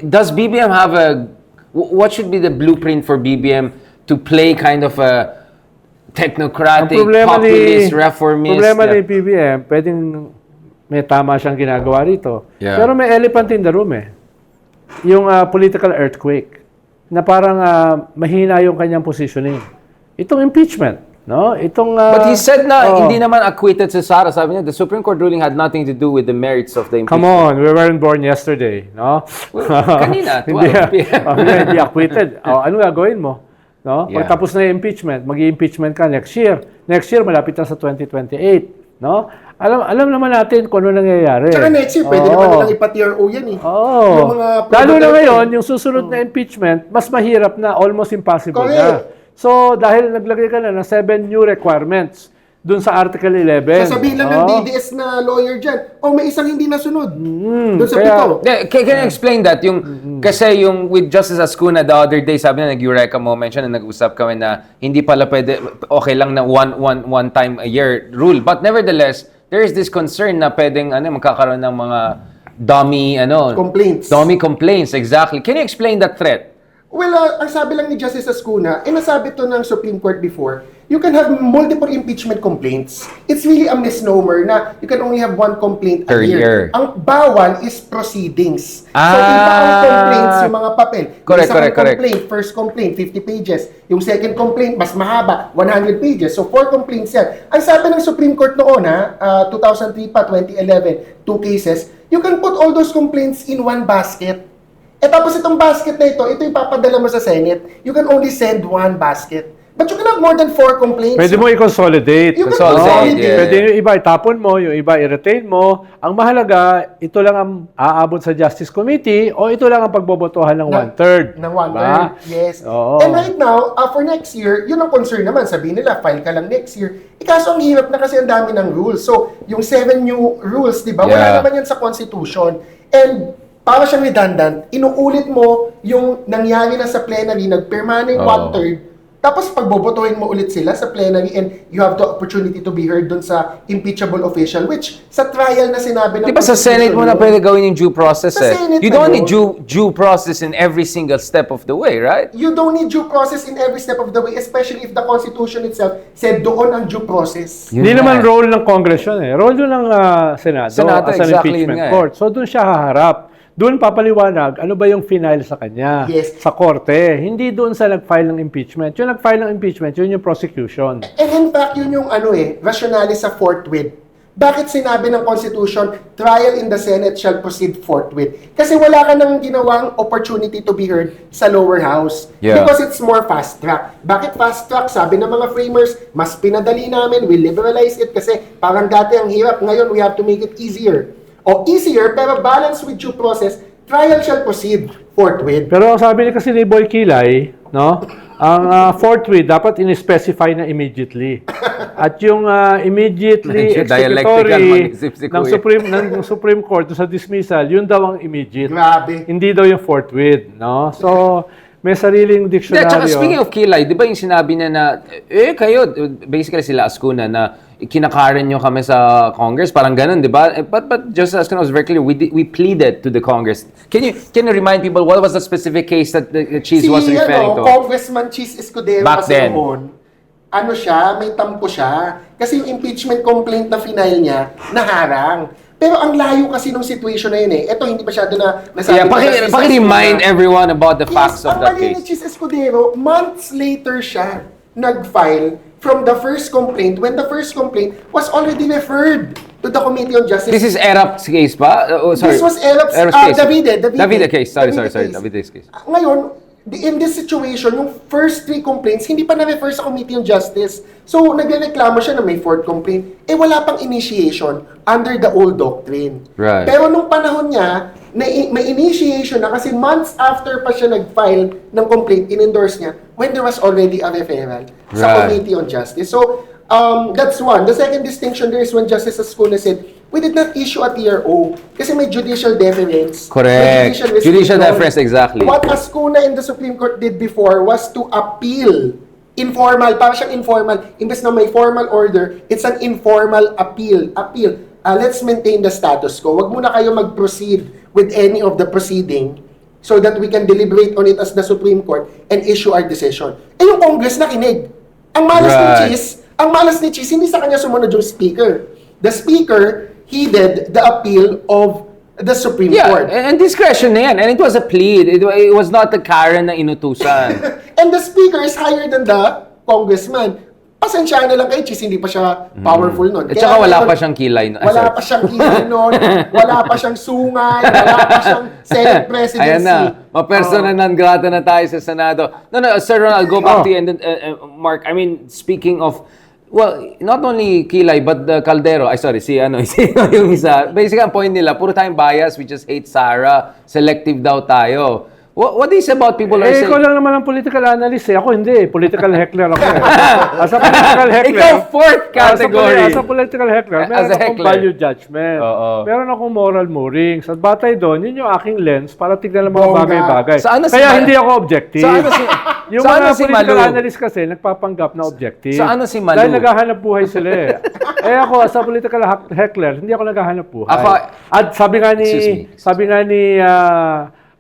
does BBM have what should be the blueprint for BBM to play kind of a technocratic, populist, reformist? Problema ni BBM, pwedeng may tama siyang ginagawa rito. Yeah. Pero may elephant in the room eh. Yung political earthquake na parang mahina yung kanyang positioning. Itong impeachment. No? But he said na hindi naman acquitted si Sara. Sabi niya, the Supreme Court ruling had nothing to do with the merits of the impeachment. Come on, we weren't born yesterday. No? Kanina, 12 p.m. Hindi acquitted. Ano gagawin mo? No? Yeah. Pag tapos na yung impeachment, mag-i-impeachment ka next year. Next year, malapit na sa 2028. No? Alam naman natin kung ano nangyayari. Tsaka next year, pwede naman nilang ipa-TRO yan eh. Oo. Lalo na ngayon, yung susunod na impeachment, mas mahirap na, almost impossible na. So, dahil naglagay ka na ng 7 new requirements dun sa Article 11. Sasabihin lang ng DDS na lawyer dyan, may isang hindi nasunod. Dun sa pito. Can you explain that? Kasi yung with Justice Ascuna the other day, sabi na nag-Eureka moment siya na nag-usap kami na hindi pala pwede, okay lang na one time a year rule. But nevertheless, there is this concern na pwedeng magkakaroon ng mga dummy complaints, exactly. Can you explain that threat? Well, ang sabi lang ni Justice Ascuna, nasabi to ng Supreme Court before, you can have multiple impeachment complaints. It's really a misnomer na you can only have one complaint a year. Ang bawal is proceedings. So, iba ang complaints, yung mga papel. Correct. Complaint, first complaint, 50 pages. Yung second complaint, mas mahaba, 100 pages. So, 4 complaints yan. Ang sabi ng Supreme Court noon, 2003 pa, 2011, 2 cases, you can put all those complaints in one basket. Tapos itong basket na ito yung papadala mo sa Senate. You can only send one basket. But you can have more than 4 complaints. Pwede mo i-consolidate. Pwede yung iba itapon mo, yung iba i-retain mo. Ang mahalaga, ito lang ang aabot sa Justice Committee o ito lang ang pagbobotohan ng one-third. Ng one-third, yes. Oo. And right now, for next year, yun ang concern naman. Sabihin nila, file ka lang next year. Kaso ang hirap na kasi ang dami ng rules. So, yung 7 new rules, di ba? Wala naman yan sa Constitution. And para siyang redundant, inuulit mo yung nangyari na sa plenary, nagpirma na yung one-third, tapos pagbobotohin mo ulit sila sa plenary and you have the opportunity to be heard dun sa impeachable official, which sa trial na sinabi ng Di ba sa Senate mo na pwede gawin yung due process Senate You don't need due process in every single step of the way, right? You don't need due process in every step of the way, especially if the Constitution itself said doon ang due process. Hindi naman role ng Congress yun eh. Role yun ng Senado as an impeachment court. So doon siya haharap. Doon papaliwanag, ano ba yung final sa kanya? Yes. Sa korte. Hindi doon sa nag-file ng impeachment. Yung nag-file ng impeachment, yun yung prosecution. And in fact, yun yung rationale sa forthwith. Bakit sinabi ng Constitution, trial in the Senate shall proceed forthwith? Kasi wala ka nang ginawang opportunity to be heard sa lower house. Yeah. Because it's more fast track. Bakit fast track? Sabi ng mga framers, mas pinadali namin, we liberalize it kasi parang dati ang hirap. Ngayon, we have to make it easier. O easier, pero balance with due process, trial shall proceed forthwith. Pero sabi ni kasi ni Boy Kilay, no? Ang forthwith dapat in-specify na immediately. At yung immediately executory ng Supreme Court sa dismissal, yun daw ang immediate. Grabe. Hindi daw yung forthwith, no? So, may sariling dictionary. Speaking of Kilay, di ba yung sinabi na kayo, basically sila Ascuna na kinakaran nyo kami sa Congress, parang ganun, di ba? But Justice Ascuna was very clear, we pleaded to the Congress. Can you remind people, what was the specific case that the Cheese was referring to? Congressman Cheese Escudero Back kasi then. noon, may tampo siya. Kasi yung impeachment complaint na final niya, naharang. Pero ang layo kasi nung situation na yun eh. Ito, hindi masyado na nasabi. Paki-remind everyone about the facts of that case. Ang mali ni Cheese Escudero, months later siya nag-file from the first complaint when the first complaint was already referred to the Committee on Justice. This is ERAP's case ba? Sorry. This was ERAP's case. Davide case. Sorry. Davide's case. Ngayon, in this situation, yung first 3 complaints, hindi pa na-refer sa Committee on Justice. So, nagreklamo siya na may 4th complaint. Wala pang initiation under the old doctrine. Right. Pero nung panahon niya, may initiation na kasi months after pa siya nag-file ng complaint, in-endorse niya, when there was already a referral sa Committee on Justice. So, that's one. The second distinction there is when Justice Ascuna said, we did not issue a TRO kasi may judicial deference. Correct. Judicial deference, exactly. What Ascuna in the Supreme Court did before was to appeal. Informal, para siyang informal. Imbes na may formal order, it's an informal appeal. Let's maintain the status quo. Wag muna kayo mag-proceed with any of the proceeding so that we can deliberate on it as the Supreme Court and issue our decision. Eh yung Congress nakinig. Ang malas ni Cheese, hindi sa kanya sumunod yung Speaker. The Speaker heeded the appeal of the Supreme Court. And discretion na yan. And it was a plea. It was not the Karen na inutusan. And the Speaker is higher than the Congressman. Pasensyaan na lang kay Cheese, hindi pa siya powerful nun. At saka wala pa siyang kilay. Wala pa siyang kilay nun, wala pa siyang sungay, wala pa siyang Senate presidency. Ayan na. Ma-persona non grata na tayo sa Senado. No, Sir Ron, I'll go back to you. And then, Mark, I mean, speaking of, well, not only kilay, but the Caldero. Si yung isa. Basically, ang point nila, puro tayong bias, we just hate Sara. Selective daw tayo. What is about people are saying? Ikaw lang naman ang political analyst eh. Ako hindi. Political heckler ako. As a political heckler. Ikaw fourth category. As a political heckler, meron akong value judgment. Meron akong moral moorings. At batay doon, yun yung aking lens para tignan ang mga bagay-bagay. Kaya hindi ako objective. Yung mga political analyst kasi, nagpapanggap na objective. Saan si Malu? Dahil naghahanap buhay sila eh. Ako, as a political heckler, hindi ako naghahanap buhay. At sabi nga ni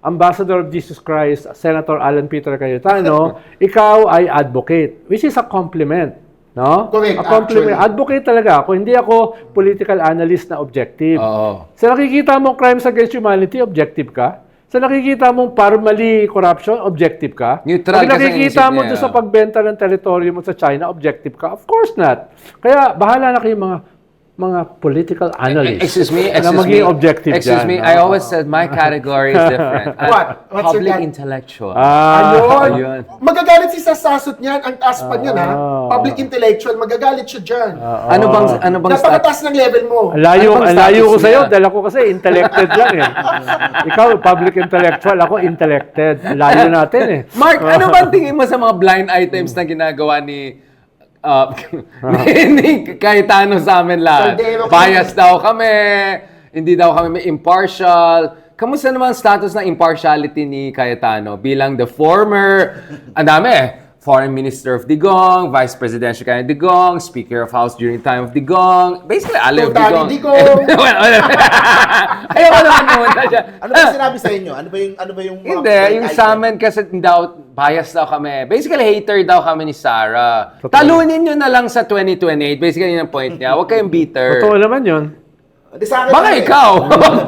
Ambassador of Jesus Christ, Senator Alan Peter Cayetano, ikaw ay advocate, which is a compliment. No? Correct, a compliment. actually. Advocate talaga ako. Hindi ako political analyst na objective. Sa nakikita mong crimes against humanity, objective ka. Sa nakikita mong parmali corruption, objective ka. Neutral Pag ka sa nakikita isip mo niya. doon sa pagbenta ng teritoryo mo sa China, objective ka. Of course not. Kaya bahala na kayo mga political analysts Excuse me. na maging objective Excuse me. dyan. I always said my category is different. What? What's your Public cat- intellectual. Ayun. Magagalit si Sasasot niyan, ang taas pa niyan ha. Public intellectual, magagalit siya dyan. Ano bang Napakataas ng level mo. Ang layo ko status sa'yo, niya? dahil ako kasi intellected lang eh. Ikaw, public intellectual, ako intellected. Ang layo natin eh. Mark, ano bang tingin mo sa mga blind items na ginagawa ni Cayetano sa amin lahat? Caldero. Bias daw kami, hindi daw kami may impartial. Kamusta naman ang status ng impartiality ni Cayetano bilang the former, ang dami Foreign Minister of Digong, Vice Presidential candidate Digong, Speaker of House during time of Digong, basically Ali of Totally Digong. Ayaw ko naman pumunta siya. Ano ba yung sinabi sa inyo? Ano ba yung mga Hindi, point yung item? sa amin kasi bias daw kami. Basically, hater daw kami ni Sarah. Talunin nyo na lang sa 2028. Basically, yun ang point niya. Huwag kayong bitter. Totoo naman yun. Di sa akin Baka lang eh. ikaw.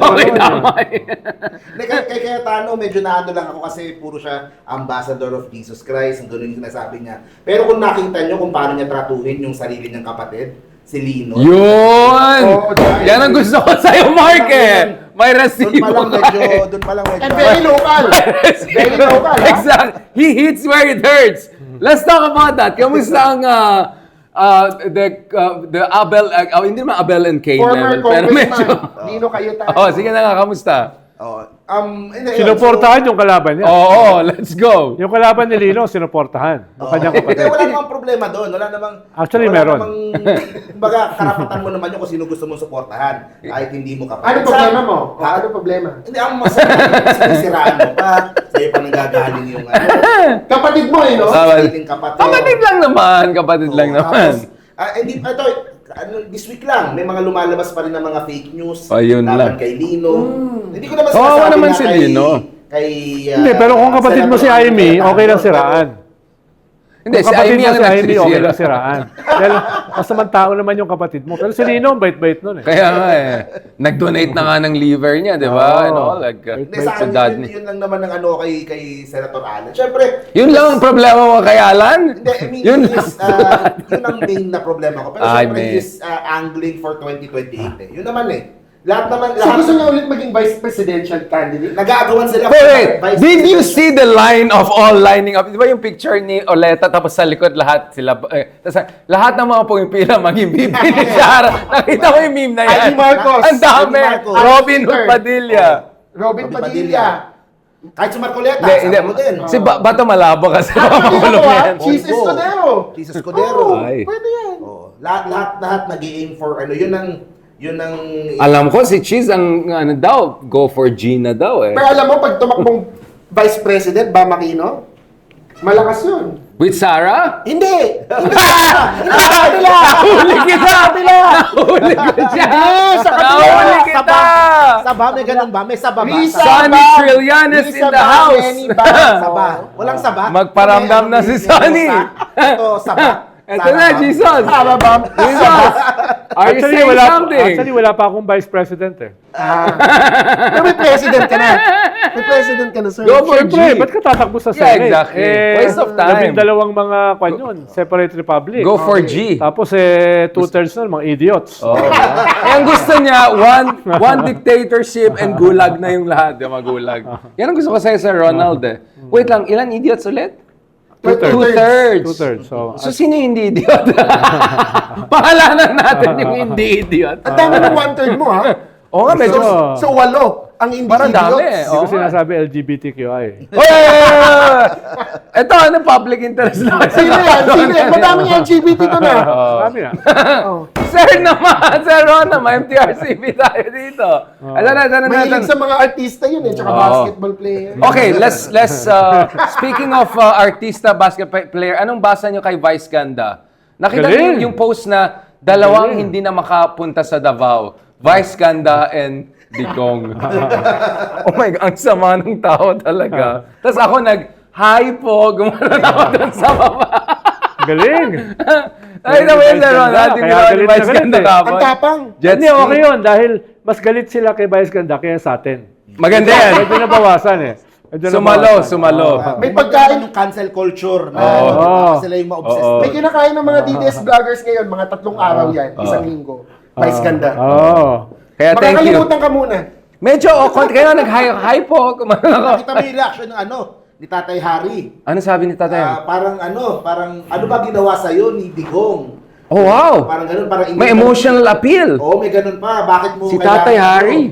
Okay, tama Hindi, kay Cayetano, medyo naano lang ako kasi puro siya ambassador of Jesus Christ. Ang ganun yung sinasabi niya. Pero kung nakita niyo kung paano niya tratuhin yung sarili niyang kapatid, si Lino. Yun! Oo, dahil- Yan ang gusto ko sa'yo, Mark eh. May resibo Doon pa lang medyo. And very local. Very local, ha? Exactly. He hits where it hurts. Let's talk about that. Kamusta ang the Abel, hindi naman Abel and Cain Former level, pero medyo... Congressman, Nino Cayetano. Oh, sige na nga, kamusta? Sinuportahan yung kalaban niya. Oo, let's go. Yung kalaban ni Lino, sinuportahan. Yung kanyang Hindi, kapatid. wala namang problema doon. Wala namang... Actually, wala meron. Kumbaga, karapatan mo naman yung kung sino gusto mong suportahan. Kahit hindi mo kapatid. Ano problema mo? Ha? Ano problema? Hindi, ang siraan mo pa. Sa'yo pa nanggagaling yung Kapatid mo no? sariling kapatid. Kapatid lang naman, kapatid lang naman. Hindi, this week lang, may mga lumalabas pa rin ng mga fake news. Ayun laban lang. kay Lino. Hindi ko naman Oo, sinasabi naman na si kay... Lino. Hindi, pero kung kapatid mo si Senator Amy, Cayetano, okay lang pero- siraan. Hindi, Kung si kapatid Amy mo ang si Amy, okay nagsisira. lang siraan. Dahil masamang tao naman yung kapatid mo. Pero si Lino, bait-bait nun eh. Kaya nga eh. Nag-donate na nga ng liver niya, di ba? Oo. And all, like, Hindi, sa sa akin, dad yun, ni. yun lang naman ng kay Senator Alan. Siyempre, Yun lang ang problema mo kay Alan? hindi, I mean, Yun yun, yun ang main na problema ko. Pero Ay, siyempre, may. he is angling for 2028 eh. Yun naman eh. Lahat naman, So gusto niya ulit maging vice presidential candidate? nag-aagawan sila. Wait, Vice did you President. see the line of all lining up? Di ba yung picture ni Oleta tapos sa likod lahat sila, tapos lahat ng mga pumipila maging VP ni Sara. Nakita mo yung meme na yan? Ivy Marcos. Ang dami. Ivy Marcos. Robin Hood Padilla. Robin Padilla. Kahit si Marcoleta, Hindi, sabi mo din. Si Bato Malabo kasi makulong yan. Cheese Escudero. Jesus Escudero. Ay. Pwede yan. Oh, lahat nag-i-aim for yun ang Alam ko si Cheese ang go for Gina daw eh. Pero alam mo, pag tumakbong vice president, Bam Aquino, malakas yun. With Sarah? Hindi! Hindi sa kabila! Nahuli kita! Nahuli ko siya! Sa kabila! Nahuli kita! Saba, may ganun ba? May saba ba? Risa Sonny Bam! Trillanes in Risa the Bam, house. Lenny Bam. Saba. Walang saba? Magparamdam na si Sonny. Ito, saba. Ito na, Jesus! Tama ba? Jesus! Are you saying something? Actually, wala pa akong vice president eh. Pero may president ka na. May president ka na, sir. Go for Siyempre, G. ba't ka tatakbo sa Yeah, Senate? exactly. Waste of time. 12 mga kwan yun, separate republic. Go for G. Tapos 2/3 na mga idiots. Oh. Eh, ang gusto niya, one dictatorship and gulag na yung lahat. Yung mga gulag. Yan ang gusto ko sa'yo sa Ronald eh. Wait lang, ilan idiots ulit? Two-thirds. So, sino yung hindi idiot? Pangalanan natin yung hindi idiot. Ang dami ng one-third mo, ha? Oo nga, medyo. So, walo ang hindi Parang dami idiots. eh. Hindi Oo ko nga. sinasabi LGBTQI. Ito, ano public interest lang? Sino yan? Sino yan? Madaming LGBT to na. Sabi na. Sir naman, Sir Rona, may MTRCB tayo dito. Ano. Mahilig sa mga artista yun eh, tsaka basketball player. Okay, let's speaking of artista basketball player, anong basa nyo kay Vice Ganda? Nakita Galing. niyo yung post na dalawang hindi na makapunta sa Davao. Vice Ganda and Digong. Oh my God, ang sama ng tao talaga. Tapos ako hi po, gumanon ako doon sa baba. Galing. Ay, naman yun, Sir Ron. Kaya Hindi ginawa ni galit na Vice galit Ganda eh. kapon. Ang tapang. Jet Hindi, ski. okay yun. Dahil mas galit sila kay Vice Ganda kaya sa atin. Maganda yan. Medyo nabawasan eh. Medyo nabawasan. Sumalo. May pagkain. Yung cancel culture na sila yung ma-obsessed. May kinakain ng mga DDS vloggers ngayon, mga 3 araw yan, isang linggo. Vice Ganda. Oo. Kaya thank you. Makakalimutan ka muna. Medyo kaya nag-hi po. Kumain ako. Nakita mo yung reaction ng ni Tatay Harry. Ano sabi ni Tatay? Parang ano ba ginawa sa'yo ni Digong? Oh, wow. Parang ganun, parang May emotional appeal. Oo, may ganun pa. Bakit mo Si kailangan Tatay Harry.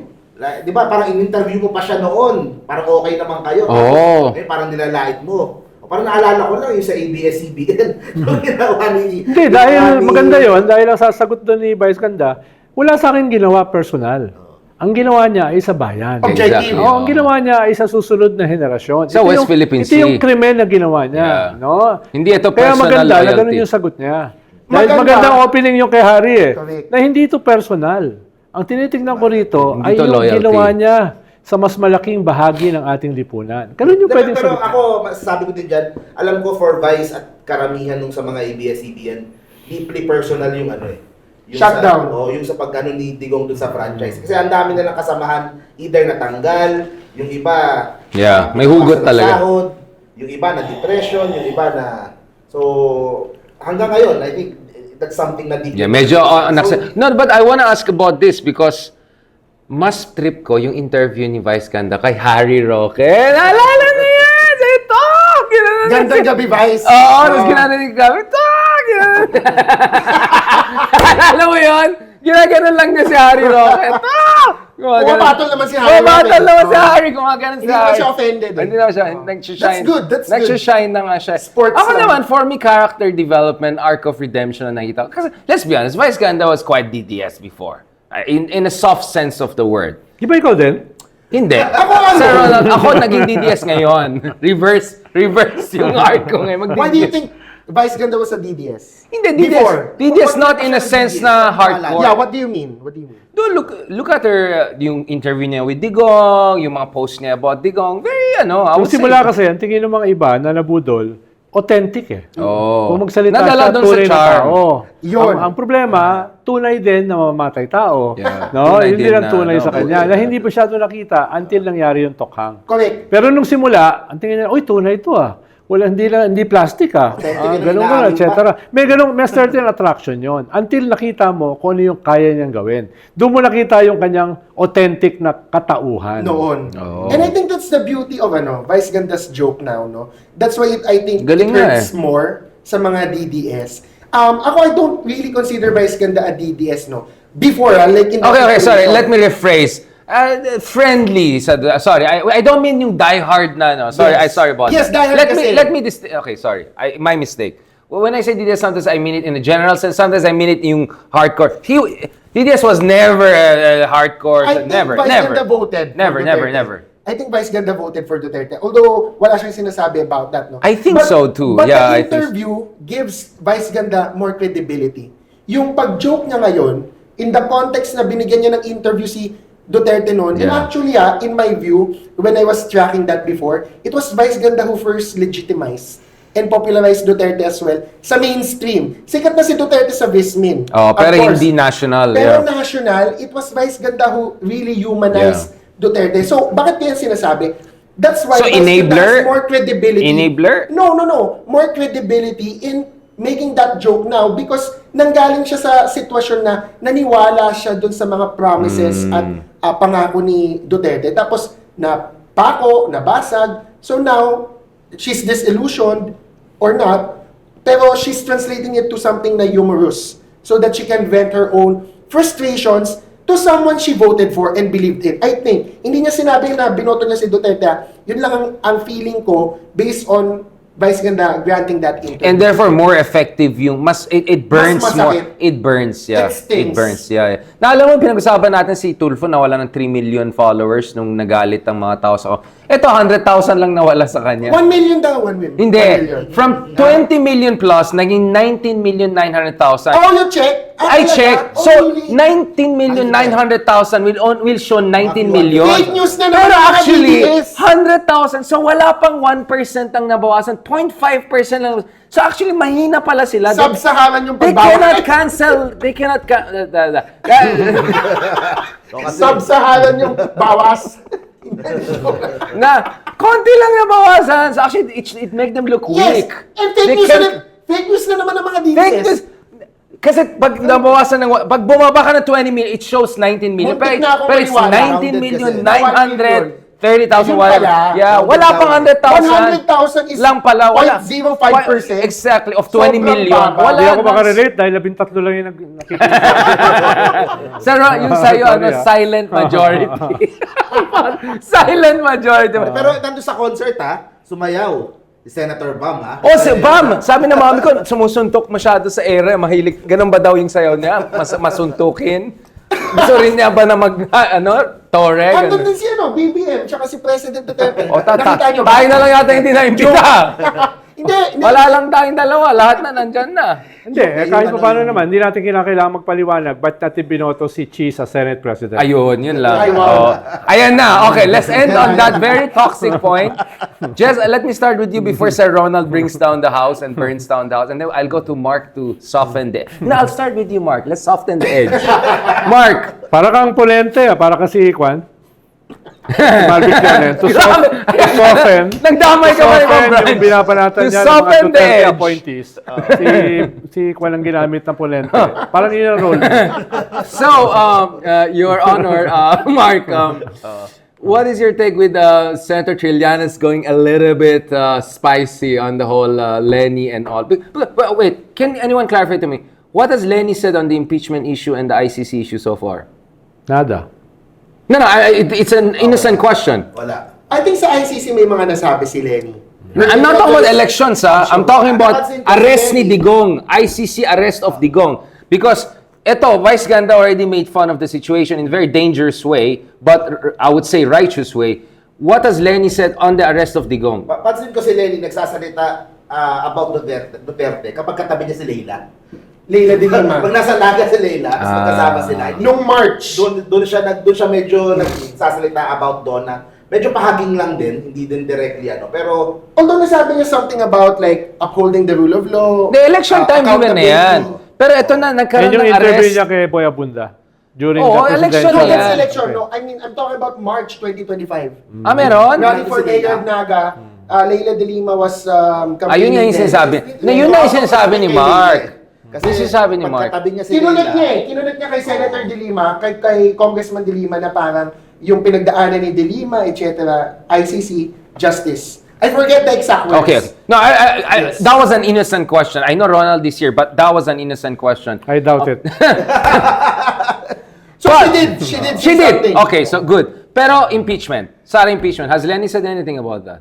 Di ba, parang in-interview mo pa siya noon. Parang okay naman kayo. Oo. Parang nilalait mo. O, parang naalala ko lang yung sa ABS-CBN. Yung ginawa ni... Hindi, dahil maganda yun. Dahil ang sasagot doon ni Vice Ganda, wala sa akin ginawa personal. Ang ginawa niya ay sa bayan. Objective. Exactly. Oo, ang ginawa niya ay sa susunod na henerasyon. Sa Ito West yung- Philippine Ito yung Sea. krimen na ginawa niya. Yeah. No? Hindi ito Kaya personal maganda na loyalty. ganun yung sagot niya. Dahil Maganda. magandang opening yung kay Harry eh. Correct. Na hindi ito personal. Ang tinitingnan ko rito Hindi ay to yung loyalty. ginawa niya sa mas malaking bahagi ng ating lipunan. Ganun yung pwedeng Pero sagot. ako, masasabi ko din dyan, alam ko for Vice at karamihan nung sa mga ABS-CBN, deeply personal yung yung Shutdown. Yung sa pagkano ni Digong dun sa franchise. Kasi ang dami nilang kasamahan, either natanggal, yung iba... Yeah, may hugot nawasan ng talaga. sahod, yung iba na depression, yung iba na... So, hanggang ngayon, I think that's something na deeply... Yeah, medyo no, but I wanna ask about this because mas trip ko yung interview ni Vice Ganda kay Harry Roque. Naalala niyo yan! Ito! Gandang gabi, Vice. Oo, tapos ginaganon kami. Ito! Alam mo yun? Ginaganon lang niya si Harry Roque. Ito! Pumapatol naman si Harry Pumapatol Roque. naman si Oo. Harry. Gumaganon si Hindi naman Harry. siya offended eh. Hindi naman siya. Nag-shine. That's good, that's good. Nag-shine na nga siya. Sports Ako lang. naman, for me, character development, arc of redemption na nakita ko. Kasi, let's be honest, Vice Ganda was quite DDS before. In a soft sense of the word. Di ba ikaw din? Hindi. Sir Ronald, ako naging DDS ngayon. Reverse yung arc ko ngayon. Why do you think Vice Ganda was a DDS? Hindi, Before. DDS not in a sense na hardcore. Yeah, what do you mean? What do you mean? Look at her, yung interview niya with Digong, yung mga post niya about Digong. Very, I Nung would say. simula kasi, ang tingin ng mga iba na nabudol, authentic eh. Oo. Kung magsalita Nadala siya, doon sa tunay na charm. tao. Yun. Ang problema, tunay din na mamamatay tao. Yeah. No? Tunay Hindi din lang na, tunay no? sa kanya. Na hindi pa siya nakita until nangyari yung tokhang. Correct. Pero nung simula, ang tingin niya, uy, tunay ito ah. Wala, hindi plastic ah. Authentic, Ganun inaangin etc. May certain attraction yon until nakita mo kung ano yung kaya niyang gawin. Doon mo nakita yung kanyang authentic na katauhan. Noon. Oo. And I think that's the beauty of Vice Ganda's joke now, no? That's why I think Galing it nga hurts more sa mga DDS. Ako, I don't really consider Vice Ganda a DDS, no? Before, like in the Okay, sorry. situation. Let me rephrase. Friendly. Sorry, I don't mean yung diehard na, no. Sorry, Yes. sorry about Yes, that. diehard kasi. Okay, sorry. My mistake. When I say DDS, sometimes I mean it in a general sense. Sometimes I mean it yung hardcore. DDS was never hardcore. I think Never. Vice Ganda voted. for Never. Duterte. I I think Vice Ganda voted for Duterte. Although, wala siyang sinasabi about that, no? I think so too. But Yeah, the I think so. interview gives Vice Ganda more credibility. Yung pag-joke niya ngayon, in the context na binigyan niya ng interview si Duterte noon, and Yeah. actually, in my view, when I was tracking that before, it was Vice Ganda who first legitimized and popularized Duterte as well sa mainstream. Sikat na si Duterte sa Vismin. Oh, of pero course. hindi national. Pero Yeah. national, it was Vice Ganda who really humanized Duterte. So, bakit kaya sinasabi? That's why So, Vice Ganda enabler? has more credibility. Enabler? No. More credibility in making that joke now because nanggaling siya sa sitwasyon na naniwala siya dun sa mga promises at pangako ni Duterte. Tapos, napako, nabasag. So now, she's disillusioned or not, pero she's translating it to something na humorous so that she can vent her own frustrations to someone she voted for and believed in. I think, hindi niya sinabi na binoto niya si Duterte. Yun lang ang feeling ko based on Vice Ganda granting that interview. And therefore, more effective yung, it burns Mas more. masakit. It burns, yeah. It stings. It burns, yeah. Naalala mo, pinag-usapan natin si Tulfo na wala ng 3 million followers nung nagalit ang mga tao sa... Ito, 100,000 lang nawala sa kanya. 1 million daw, 1 million. 1 Hindi. million. From 20 million plus, naging 19,900,000. Oh, you check? I talaga? checked. Oh, So, really? 19,900,000 will show 19 million. Fake news na naman Pero ang mga actually, DDS. 100,000. So, wala pang 1% ang nabawasan. 0.5% lang. So, actually, mahina pala sila. Sub-Saharan yung They pagbawas. cannot cancel. They cannot... Sub-Saharan yung bawas. na, konti lang nabawasan. So, actually, it make them look Yes. weak. And fake They news, can't- fake news na naman ng mga DDS. Fake news. Kasi pag nabawasan ng... Pag bumaba ka ng 20 million, it shows 19 million. Muntik Pero, na akong pero it's maniwala. 19 million, Rounded 930,000, Yun whatever. pala. Yeah, wala pang 100,000. 100,000 is lang pala. Wala. 0.05%. Exactly, of 20 Sobrang million. baba. Wala. Hindi ako makarelate dahil 13 lang yung nakikita. Sir, yung sa'yo, Sorry, ah. silent majority. Silent majority. Pero nandun sa concert sumayaw. Si Senator Bam Oh, si Bam! Sabi ng mami ko, sumusuntok masyado sa ere, mahilig. Ganun ba daw yung sayaw niya? Masuntukin? Gusto rin niya ba na tore? Andun Ganun. din si BBM, tsaka si President Duterte. O, Nakita niyo ba? tayo na lang yata hindi na-imbita. Hindi. Wala lang tayong dalawa. Lahat na nandyan na. Hindi, kahit pa paano naman, hindi natin kailangan magpaliwanag ba't natin binoto si Chi sa Senate President. Ayun, yun lang. Ay, wow. Oh. Ayan na. Okay, let's end on that very toxic point. Jess, let me start with you before Sir Ronald brings down the house and burns down the house. And then I'll go to Mark to soften the... No, I'll start with you, Mark. Let's soften the edge. Mark! Para kang polente, para kasi Kwan. Marvick yan eh. To soften. Nagdamay ka ba ni Soften Brian? yung binabanatan To niya ng mga soften the Duterte edge. appointees. Si Kwan ang ginamit ng polente. Parang yun ang role. So, Your Honor, Mark, what is your take with Senator Trillanes going a little bit spicy on the whole Lenny and all? But wait, can anyone clarify to me, what has Lenny said on the impeachment issue and the ICC issue so far? Nada. No, it's an innocent question. Wala. I think sa ICC may mga nasabi si Lenny. I'm not talking about elections, I'm talking about arrest ni Digong, ICC arrest of Digong. Because eto, Vice Ganda already made fun of the situation in a very dangerous way, but I would say righteous way. What has Lenny said on the arrest of Digong? Pansin ko si Lenny nagsasalita about Duterte kapag katabi niya si Leila. Leila de Lima. Pag nasa Naga si Leila, tapos magkasama sila. Nung March. Doon siya medyo nagsasalita about doon na medyo pahaging lang din, hindi din directly Pero Although nasabi niya something about like upholding the rule of law. The election time given na yan. Pero ito na, Yan nagkaroon yung ng interview arrest. niya kay Boy Abunda. During Oo, the election No, presidential. yan. that's election. No, I mean, I'm talking about March 2025. Meron? Rally for Mayor of Naga. Leila de Lima was campaigning. Ayun nga yung then. sinasabi. Na yun na yung sinasabi ni Mark. Kasi Yung sinasabi ni Mark. pagkatabi niya si Kinulit niya Leila, Kinulit niya kay Senator de Lima, kay Congressman de Lima na parang yung pinagdaanan ni de Lima, etc. ICC, justice. I forget the exact words. Okay. No, that was an innocent question. I know Ronald is here, but that was an innocent question. I doubt it. So But- she did She say did. something. Okay, so good. Pero impeachment. Sorry, impeachment. Has Lenny said anything about that?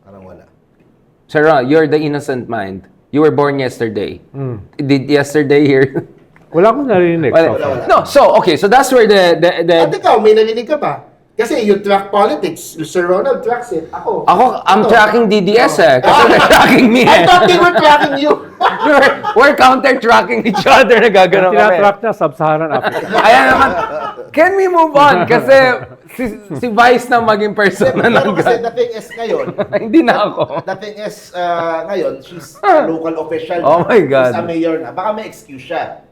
parang wala. Sir Ron, you're the innocent mind. You were born yesterday. Did yesterday hear? Wala akong narinig. so far. Wala. No, so, okay. So that's where the At ikaw, may narinig ka ba? Kasi you track politics. Sir Ronald tracks it. Ako, I'm ito. tracking DDS kasi they're tracking me I thought they were tracking you. we're counter-tracking each other na gagano kami. Tinatrack niya, Sub-Saharan Africa. Ayan naman, can we move on? Kasi si Vice na maging persona Pero ng kasi the thing is ngayon, Hindi na ako. the thing is, ngayon, she's a local official. Oh my God. She's a mayor na. Baka may excuse siya.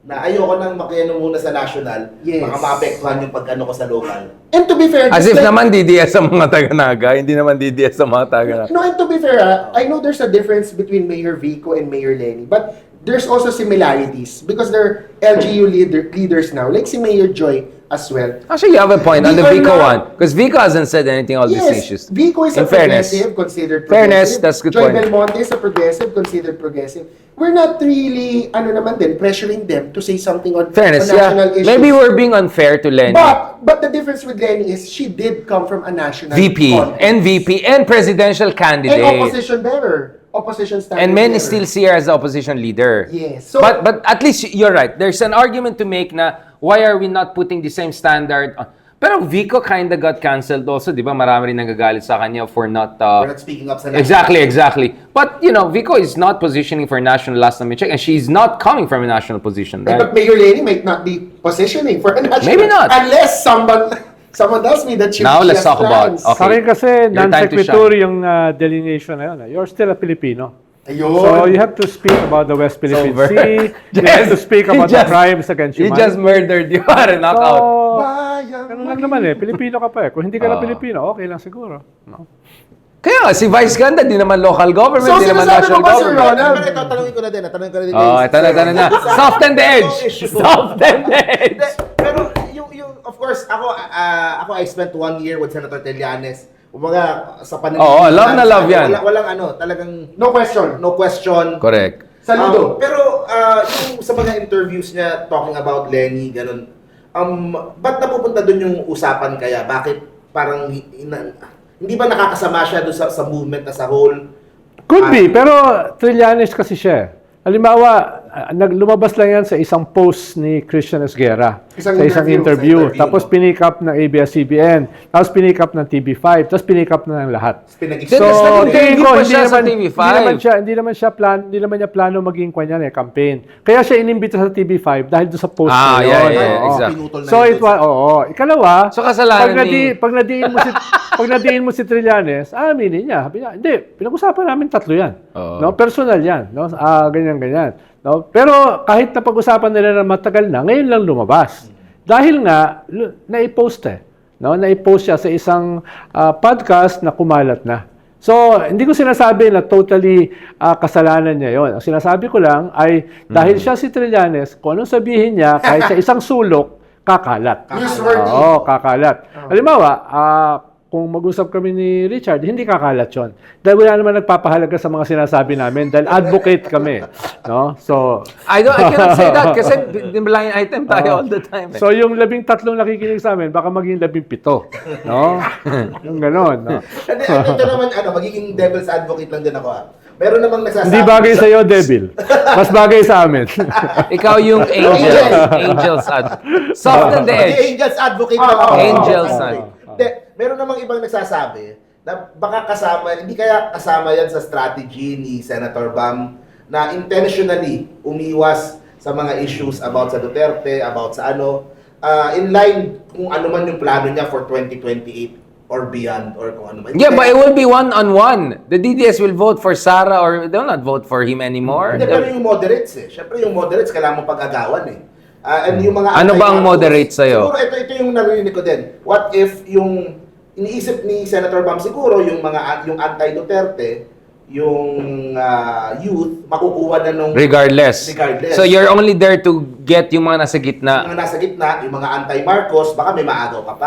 Na ayoko nang makiano muna sa national. Yes. Baka maapektuhan yung pag-ano ko sa local. And to be fair, As just if like- naman DDS sa mga taga-naga, hindi naman DDS sa mga taga-naga. No, and to be fair, I know there's a difference between Mayor Vico and Mayor Lenny, but there's also similarities because they're LGU leaders now, like si Mayor Joy as well. Actually, you have a point on the Vico Vico na- one. Because Vico hasn't said anything on these issues. Vico is In a fairness. progressive, considered Fairness, progressive. that's good Joy point. Belmonte is a progressive, considered progressive. We're not really, naman din, pressuring them to say something on, Fairness, on national yeah. issues. Maybe we're being unfair to Lenny. But the difference with Lenny is she did come from a national VP, context. and VP, and presidential And candidate. opposition bearer. Opposition standing And many bearer. still see her as the opposition leader. Yes. So- but at least you're right. There's an argument to make na why are we not putting the same standard on... Pero Vico kinda got cancelled also, di ba? Marami rin nagagalit sa kanya for not... We're not speaking up sa Exactly. But, Vico is not positioning for national last time I checked, and she's not coming from a national position, right? But Mayor Lenny might not be positioning for a national. Maybe not. Unless someone tells me that she Now, she let's has talk about- plans. okay. Sa akin kasi, Your time to non-sequitur yung delineation na yun. You're still a Filipino. Ayun. So you have to speak about the West Philippine over. Sea. You have to speak about the crimes against You humanity. just murdered you. Knockout. So, Bayang ganun lang naman Pilipino ka pa Kung hindi ka na Ah. Pilipino, okay lang siguro. No? Kaya nga, si Vice Ganda, di naman local government, So, di naman sinasabi national mo ba, Sir government. Ronald? Pero ito, tanungin ko na din. Oh, ito na. Soften the edge. Soften the edge. Pero yung of course, ako I spent 1 year with Senator Trillanes. Kumbaga, sa paningin. Oo, love na love yan. Walang talagang No question. no question. Correct. Saludo. Pero yung sa mga interviews niya talking about Lenny, ganun, ba't napupunta dun yung usapan kaya? Bakit parang hindi ba nakakasama siya doon sa movement as a whole? Could be, pero Trillanes kasi siya. Halimbawa, lumabas lang yan sa isang post ni Christian Esguerra. Isang sa isang interview. interview. Tapos pinick up ng ABS-CBN. Tapos pinick up ng TV5. Tapos pinick up na ng lahat. So, So, tingin nag-interview ko, pa siya sa TV5. hindi naman niya plano maging kanyan campaign. Kaya siya inimbita sa TV5 dahil doon sa post na yun. yeah, Oo. exactly. Pinutol na So, yun it was, Ikalawa, So, kasalanan ni- pag nadiin mo si Trillanes, aminin niya. Sabi niya, hindi, pinag-usapan namin tatlo yan. Oo. No? Personal yan. No? Ganyan. No? Pero kahit na pag-usapan nila na matagal na, ngayon lang lumabas. Dahil nga, na-post No? Na-post siya sa isang podcast na kumalat na. So, hindi ko sinasabi na totally kasalanan niya yon. Ang sinasabi ko lang ay dahil siya si Trillanes, kung anong sabihin niya, kahit sa isang sulok, kakalat. Newsworthy. Oo, kakalat. Halimbawa, kung mag-usap kami ni Richard, hindi kakalat yun. Dahil wala naman nagpapahalaga sa mga sinasabi namin dahil advocate kami. No? So, I cannot say that kasi blind item tayo all the time. so yung 13 nakikinig sa amin, baka maging 17. No? Yung ganon. No? Ito naman, magiging devil's advocate lang din ako. Meron namang nagsasabi. Hindi bagay sa iyo, Devil. Mas bagay sa amin. Ikaw yung angel's soften the edge. Angel's advocate lang ako. Angel's advocate. Hindi, meron namang ibang nagsasabi na baka hindi kaya kasama yan sa strategy ni Senator Bam na intentionally umiwas sa mga issues about sa Duterte, about sa in line kung ano man yung plano niya for 2028 or beyond or kung ano man. Yeah, but it will be one-on-one. The DDS will vote for Sara or they will not vote for him anymore. Hindi, pero yung moderates Siyempre yung moderates kailangan mo pag-agawan and yung mga Ano ba ang anti-Marcos, moderate sa'yo? Siguro ito yung narinig ko din. What if yung iniisip ni Senator Bam siguro yung anti-Duterte, yung youth makukuha na nung Regardless. So you're only there to get yung mga nasa gitna. mga nasa gitna, yung mga anti-Marcos, baka may maagaw ka pa.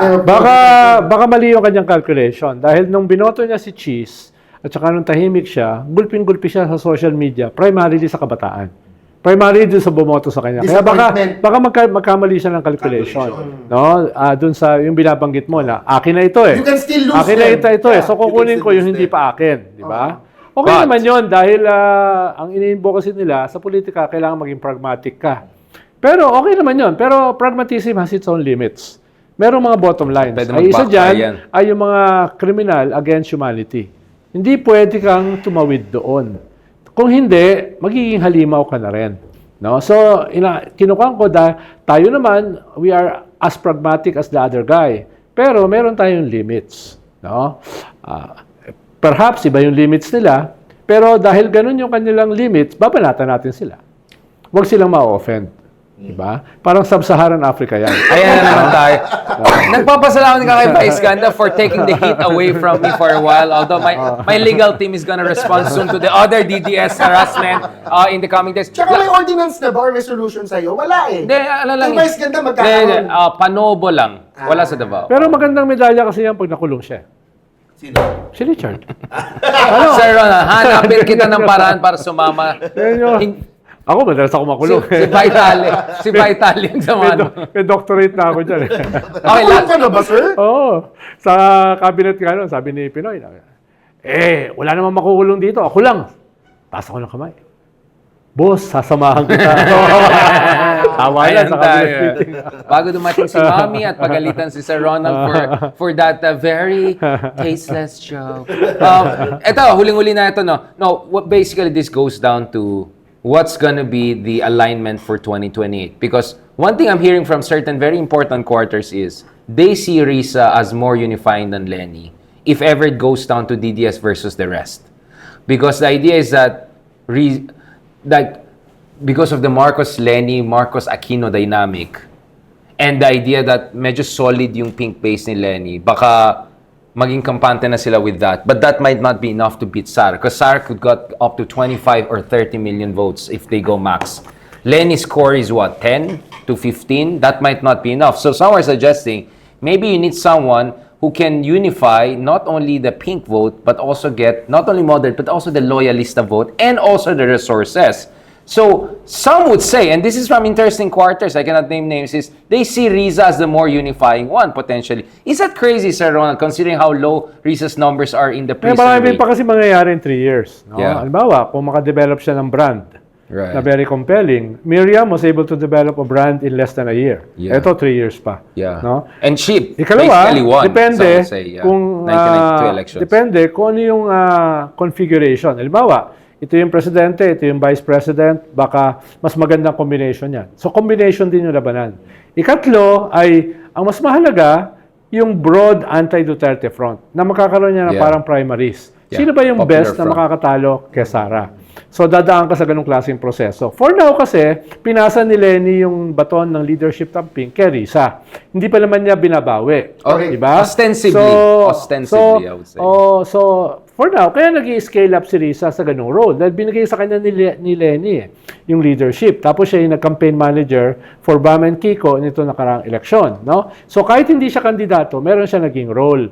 Baka mali yung kanyang calculation. Dahil nung binoto niya si Cheese, at saka nung tahimik siya, gulping-gulpi siya sa social media, primarily sa kabataan. Primarily dun sa bumoto sa kanya. Kaya baka magkamali siya ng calculation. No? Dun sa yung binabanggit mo na akin na ito You can still lose Akin na them. ito Yeah, So you kukunin can ko still yung lose hindi them. pa akin, di ba? Okay But- naman yun dahil ang ini-advocacy nila sa politika kailangan maging pragmatic ka. Pero okay naman yun. Pero pragmatism has its own limits. merong mga bottom lines. Pwede Ay isa mag-backfire dyan yan. ay yung mga criminal against humanity. Hindi pwede kang tumawid doon. Kung hindi, magiging halimaw ka na rin. No? So, kinukuhan ko tayo naman, we are as pragmatic as the other guy. Pero meron tayong limits. No? Perhaps iba yung limits nila, pero dahil ganun yung kanilang limits, babanatan natin sila. Huwag silang ma-offend. Diba? Parang sub-Saharan Africa yan. Ayan na naman tayo. Nagpapasalamat ka kay Vice Ganda for taking the heat away from me for a while. Although my legal team is gonna respond soon to the other DDS harassment in the coming days. Tsaka may ordinance na ba or resolution sa'yo? Wala eh. Hindi, ano lang. Kay Vice Ganda magkakaroon. Panobo lang. Wala sa Davao. Pero magandang medalya kasi yan pag nakulong siya. Sino? Si Richard. Sir Ron, hanapin kita ng paraan para sumama. Yan yun. Ako, madalas ako makulong. Si Vitali yung samahan mo. May doctorate na ako dyan. Okay, Nakulong ka na ba, sir? Oo. Sa cabinet ka, sabi ni Pinoy, wala namang makukulong dito. Ako lang. Taas ako ng kamay. Boss, sasamahan kita. Tawa yan sa cabinet meeting. Bago dumating si Mami at pagalitan si Sir Ronald for that very tasteless joke. Ito, huling-huli na ito. No, basically this goes down to what's gonna be the alignment for 2028. Because one thing I'm hearing from certain very important quarters is they see Risa as more unifying than Lenny if ever it goes down to DDS versus the rest. Because the idea is that because of the Marcos-Lenny, Marcos-Aquino dynamic and the idea that medyo solid yung pink base ni Lenny, baka maging kampante na sila with that. But that might not be enough to beat Sara. Because Sara could got up to 25 or 30 million votes if they go max. Lenny's score is what, 10 to 15? That might not be enough. So some are suggesting maybe you need someone who can unify not only the pink vote, but also get not only moderate, but also the loyalista vote and also the resources. So some would say, and this is from interesting quarters, I cannot name names, is they see Riza as the more unifying one potentially. Is that crazy, Sir Ronald, considering how low Riza's numbers are in the pre-survey? Marami pa kasi mangyayari in 3 years. No? Yeah. Halimbawa, kung makadevelop siya ng brand na very compelling, Miriam was able to develop a brand in less than a year. Yeah. Ito, 3 years pa. Yeah. No? And she Ikalawa, basically won, depende some would say, yeah. kung 1992 elections. depende kung ano yung configuration. Halimbawa, ito yung presidente, ito yung vice president, baka mas magandang combination yan. So combination din yung labanan. Ikatlo ay ang mas mahalaga yung broad anti-Duterte front na makakaroon niya ng parang primaries. Yeah. Sino ba yung Popular best na front. makakatalo kay Sara? So dadaan ka sa ganung klaseng proseso. For now kasi, pinasa ni Lenny yung baton ng leadership ng Pink kay Risa. Hindi pa naman niya binabawi. Okay. Diba? Ostensibly. Ostensibly, I would say. So, for now, kaya nag-i-scale up si Risa sa ganung role. Dahil binigay sa kanya ni Lenny yung leadership. Tapos siya yung nag-campaign manager for Bam and Kiko nito nakaraang eleksyon. No? So kahit hindi siya kandidato, meron siya naging role.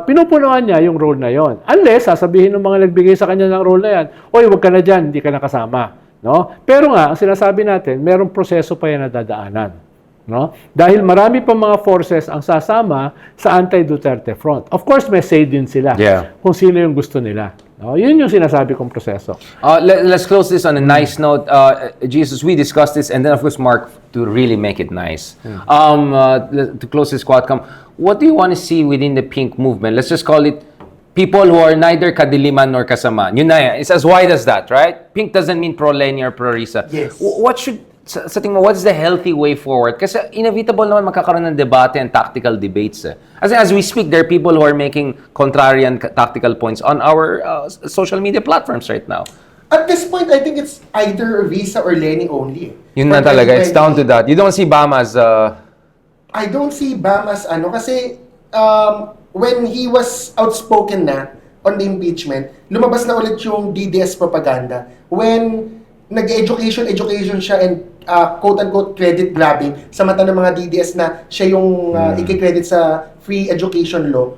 Pinupunuan niya yung role na yon. Unless, sasabihin ng mga nagbigay sa kanya ng role na yan, oy, wag ka na dyan, hindi ka nakasama. No? Pero nga, ang sinasabi natin, merong proseso pa yan na dadaanan. No? Dahil marami pa mga forces ang sasama sa anti-Duterte front. Of course, may say din sila kung sino yung gusto nila. No? Yun yung sinasabi kong proseso. Let's close this on a nice note. Jesus, we discussed this, and then of course, Mark, to really make it nice. To close this Quadcom, what do you want to see within the pink movement? Let's just call it people who are neither kadiliman nor kasamaan. Yun na yan. It's as wide as that, right? Pink doesn't mean pro-Lenny or pro-Risa. Yes. What should, sa tingin mo, what's the healthy way forward? Kasi inevitable naman magkakaroon ng debate and tactical debates. As we speak, there are people who are making contrarian tactical points on our social media platforms right now. At this point, I think it's either Risa or Lenny only. Yun na talaga. It's down to that. You don't see Bam as... I don't see Bam as kasi when he was outspoken na on the impeachment, lumabas na ulit yung DDS propaganda. When nag-education siya and quote-unquote credit grabbing sa mata ng mga DDS na siya yung i-credit sa free education law,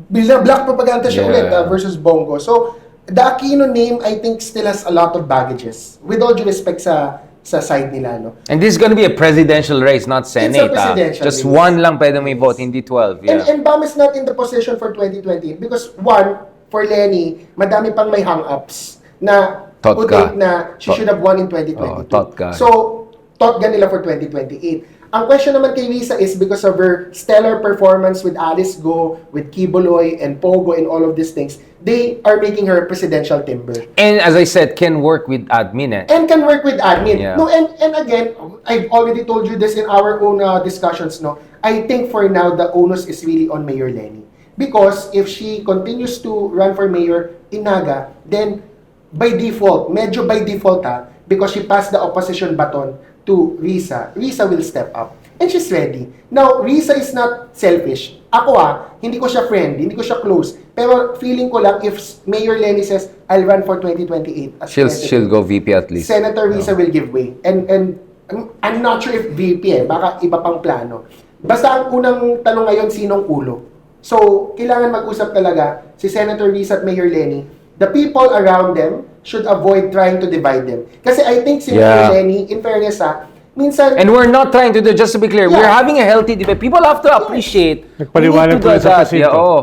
black propaganda siya ulit versus Bongo. So, the Aquino name, I think, still has a lot of baggages. With all due respect sa side nila, no? And this is going to be a presidential race, not Senate. presidential Just race. one lang pwede may vote, hindi 12. Yeah. And Bam is not in the position for 2020 because one, for Lenny, madami pang may hang-ups na Thought ka. na she should have won in 2022. Thought ka. So, thought ka nila for 2028. Ang question naman kay Risa is because of her stellar performance with Alice Go, with Kiboloy, and Pogo, and all of these things, they are making her presidential timber. And as I said, can work with admin eh. And can work with admin. Yeah. No, and again, I've already told you this in our own discussions, no? I think for now, the onus is really on Mayor Lenny. Because if she continues to run for mayor in Naga, then by default, medyo by default because she passed the opposition baton to Risa, Risa will step up. And she's ready. Now, Risa is not selfish. Ako hindi ko siya friend, hindi ko siya close. Pero feeling ko lang, if Mayor Lenny says, I'll run for 2028 as She'll go VP at least. Senator Risa will give way. And I'm not sure if VP baka iba pang plano. Basta ang unang tanong ngayon, sinong ulo? So, kailangan mag-usap talaga si Senator Risa at Mayor Lenny. The people around them should avoid trying to divide them. Kasi I think si Mayor Lenny, in fairness minsan... And we're not trying to do, just to be clear, we're having a healthy debate. People have to appreciate. Nagpaliwanag we need to do ko sa that. presinto. Yeah, oo.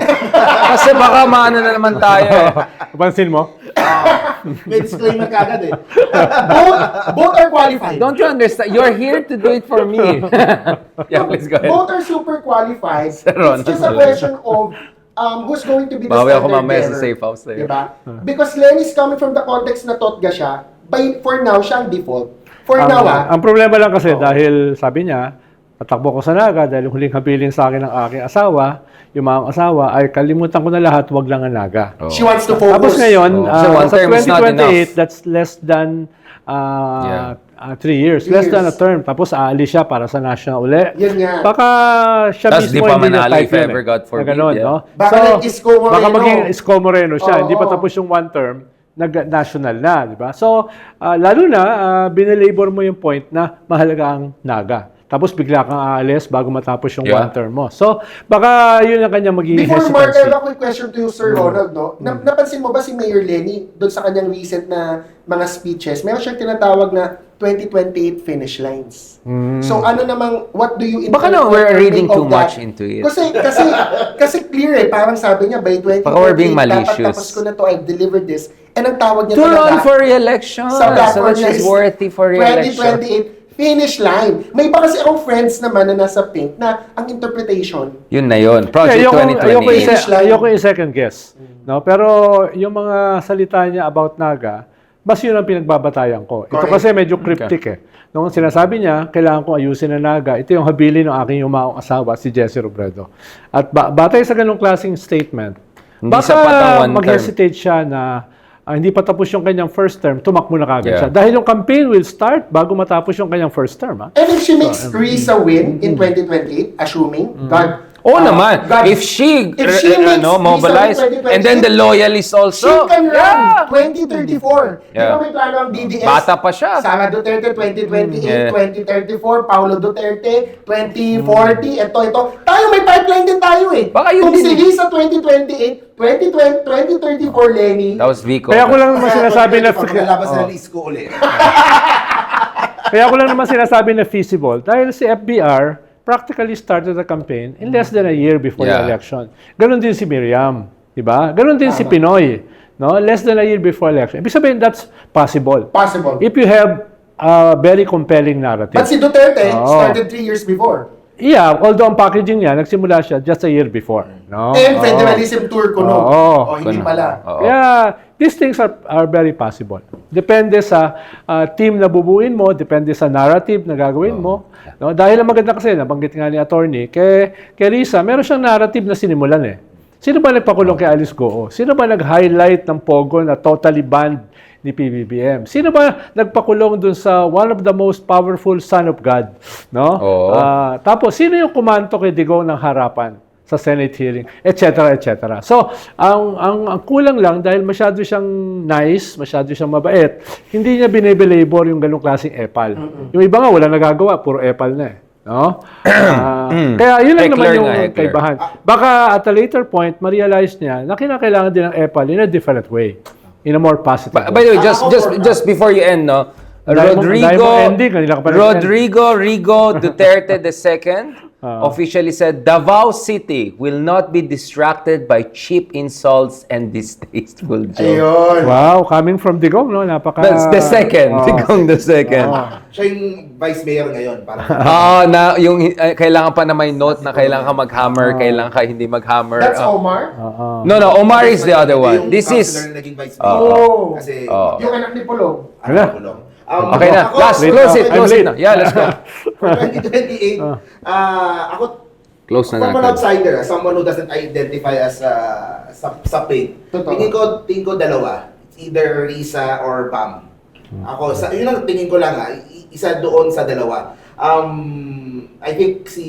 Kasi baka maano na naman tayo eh. Pansin mo? May disclaimer kagad eh. both are qualified. Don't you understand? You're here to do it for me. Yeah, please go ahead. Both are super qualified. Ron, It's just a question of who's going to be the Bawi ako standard mamaya sa bearer. safe house sa'yo. Diba? Because Lenny's coming from the context na totga siya. For now, siya ang default. For now, Ang problema lang kasi dahil sabi niya, tatakbo ko sa Naga dahil huling habiling sa akin ng aking asawa, yung mga asawa ay kalimutan ko na lahat, wag lang ang Naga. she wants to focus. Tapos ngayon, So one sa term is not 2028, enough. that's less than 3 years. 3 Less than a years. term. Tapos aalis siya para sa national uli. Yun nga. Baka siya Tas di mismo pa hindi niya manalo type if yun ever, God forbid, Na ganun, yeah. no? Baka nag-Isko Moreno. Baka maging Isko Moreno siya. Oo. Hindi pa tapos yung one term, nag-national na, di ba? So, lalo na, binelabor mo yung point na mahalaga ang Naga. Tapos bigla kang aalis bago matapos yung one term mo. So, baka yun ang kanyang magiging Before Mark, I hesitancy. have a quick question to you, Sir Ronald, no? Napansin mo ba si Mayor Lenny doon sa kanyang recent na mga speeches? Meron siyang tinatawag na 2028 finish lines. So ano namang, what do you Baka naman we're what do you reading think too of that? much into it. Kasi clear parang sabi niya, by 2028, Baka we're being dapat malicious. tapos ko na to, I've delivered this. And ang tawag niya To talaga, run for re-election. sa So platform that niya she's is worthy for re-election. 2028 finish line. May iba kasi akong friends naman na nasa pink na ang interpretation, Yun na yun. Project Ayoko 2028. ayoko i-second guess. No? Pero yung mga salita niya about Naga, mas yun ang pinagbabatayan ko. Ito Correct. kasi medyo cryptic eh. Nung sinasabi niya, kailangan kong ayusin na Naga, ito yung habili ng aking yumaong asawa, si Jessie Robredo. At batay sa ganong klaseng statement, Hindi sapat ang baka one term. mag-hesitate siya na hindi pa tapos yung kanyang first term, tumakbo na kagad Yeah. siya. Dahil yung campaign will start bago matapos yung kanyang first term. Ha? and if she makes Risa win in 2028, assuming, God, Oo naman. God, If she, makes mobilize, Risa win 2028, and then the loyalists she also. can run Yeah. 2034. Di Yeah. ba may plano ang DDS? Bata pa siya. Sara Duterte 2028, Yeah. 2034, Paulo Duterte 2040, ito. Tayo may pipeline din tayo eh. Baka yun Kung din si eh. Risa 2028, 2034 Lenny. That was Vico. Kaya ko lang naman sinasabi na Paglalabas na ng isko ulit. Kaya ko lang naman sinasabi na feasible dahil si FBR practically started the campaign in less than a year before the Yeah. election. Ganon din si Miriam, di ba? Ganon din si Pinoy, no? Less than a year before election. Ibig sabihin, that's possible. Possible. If you have a very compelling narrative. But si Duterte Oo. started 3 years before. Yeah, although ang packaging niya, nagsimula siya just a year before. No? And Oo. federalism tour ko no. Oo. Hindi Kuno. pala. Oo. Kaya, these things are very possible. Depende sa team na bubuin mo, depende sa narrative na gagawin mo. No? Dahil ang maganda kasi, nabanggit nga ni attorney, kay Risa, meron siyang narrative na sinimulan eh. Sino ba nagpakulong kay Alice Goo? Sino ba nag-highlight ng Pogo na totally banned ni PBBM? Sino ba nagpakulong dun sa one of the most powerful son of God? No? Oo. Tapos, sino yung kumanto kay Digong ng harapan sa Senate hearing, etc., etc. So, ang kulang lang dahil masyado siyang nice, masyado siyang mabait, hindi niya binibelabor yung ganung klaseng epal. Yung iba nga, wala nagagawa, puro epal na eh. No? Kaya yun lang naman Heckler yung nga, heckler. kaibahan. Baka at a later point, ma-realize niya na kinakailangan din ng epal in a different way. In a more positive By way. the way, just before you end, no? Dahil mo ending, kanila ka pa rin Rodrigo Duterte II officially said Davao City will not be distracted by cheap insults and distasteful jokes. Ayun. Wow, coming from Digong, no? Napaka... That's the second. Oh. Tigong the second. Siya yung vice mayor ngayon. Parang, Na yung kailangan pa na may note na kailangan ka mag-hammer, kailangan ka hindi mag-hammer. That's Omar? No, Omar is the other one. Yung This councilor is na naging vice mayor. Oh. Kasi, Yung anak ni Pulong. ano, okay na. ako, Last, Wait close na. it, I'm close it late. na. Yeah, let's go. for 2028, ako, Close na from an natin. outsider, someone who doesn't identify as sa faith, Totoo. tingin ko dalawa. It's either Risa or Bam. Ako, yun ang tingin ko lang isa doon sa dalawa. I think si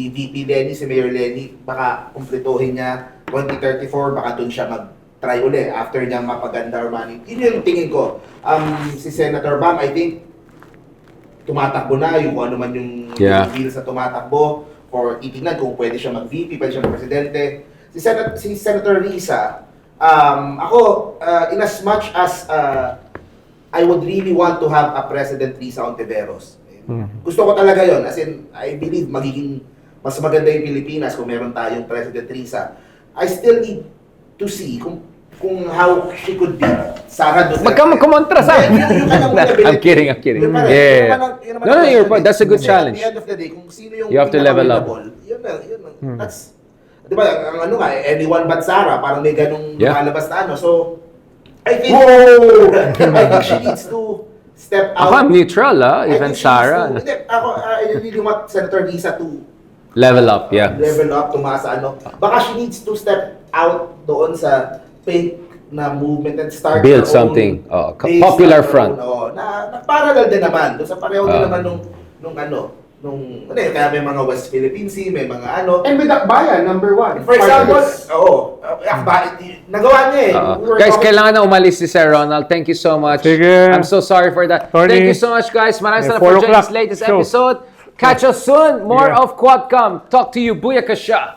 VP Lenny, si Mayor Lenny, baka kumpletuhin niya 2034, baka doon siya mag-try uli after niya mapaganda or money. Yun yung tingin ko. Si Senator Bam, I think, tumatakbo na yung kung ano man yung bills na tumatakbo or titignan kung pwede siya mag-VP, pwede siya mag-presidente. Si Senator Risa, ako, in as much as I would really want to have a President Risa Ontiveros. Gusto ko talaga yon. As in, I believe magiging mas maganda yung Pilipinas kung meron tayong President Risa. I still need to see kung how she could be Sara Duterte. Magkamontra sa akin. I'm kidding. Yun pa rin. Yeah. Yun naman No, ang you're question that's a good Kasi challenge. At the end of the day, kung sino yung You have to level up. pinaka-winnable, yun na. That's, di ba, ang ano nga, anyone but Sara, parang may ganung lumalabas na ano. So, I think, I think she needs to step out. Ako, I'm neutral, I even think she needs Sarah. to- Hindi, ako, I really want Senator Risa to Level up, yeah. level up, tumaas sa ano. Baka she needs to step out doon sa fake na movement and start Build her something. own Oh, base, popular start her front. own, na parallel din naman. Doon sa pareho din naman nung kaya may mga West Philippine Sea, may mga ano. And with Akbayan, number 1. For example, nagawa niya eh. We were Guys, talking- kailangan na umalis si Sir Ronald. Thank you so much. Sige. I'm so sorry for that. Tony. Thank you so much, guys. Maraming May salamat for 4 joining this o'clock latest show. episode. Catch us soon. More Yeah. of Quadcom. Talk to you. Booyakasha.